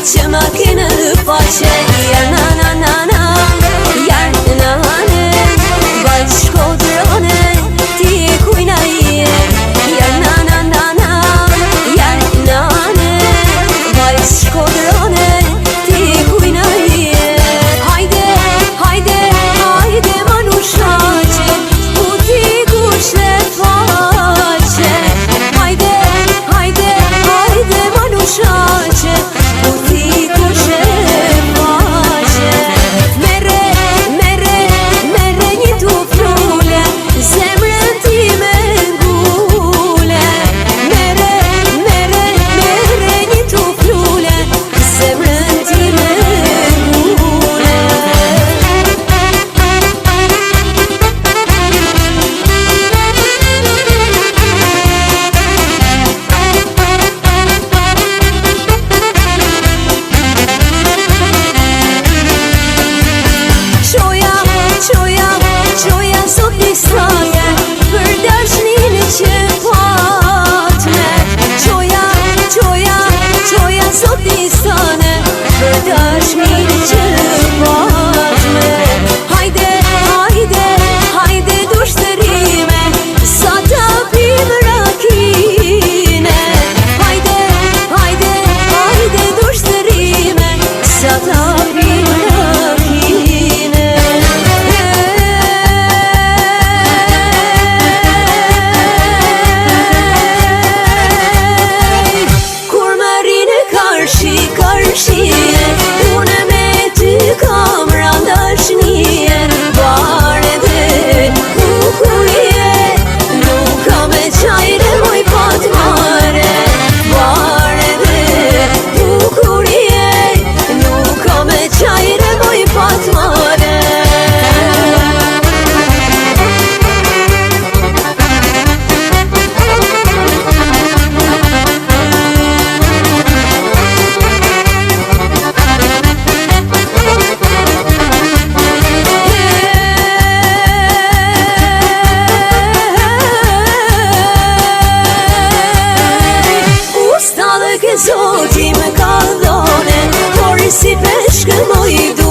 që ma kene faqe. Na na na na, jarë nane, vaj shkodrone, ti e kujna je. Jarë na na na na, jarë nane, vaj shkodrone, ti e kujna je. Hajde, hajde, hajde manushaqe, u ti gushe faqe. Hajde, hajde, hajde manushaqe, u ti gushe faqe. Mere, mere, mere një tuflule, zemrën ti me ngule. Mere, mere, mere një tuflule, zemrën ti me ngule. Qoja, qoja, qoja sot një sane, për dashnin që patme. Qoja, qoja, qoja sot një sane, për dashnin që patme. Hajde, hajde, hajde dushtërime, sa ta pim rakine. Hajde, hajde, hajde dushtërime, sa ta pim rakine. Kur më rinë karshi, karshie, une me ty kam randashnie. Bare dhe kukuje, nuk kam e qajre moj pat mare. Bare dhe kukuje, nuk kam e qajre moj pat mare. Usta dhe ke zoti më ka dhone, por si peshkë moj du.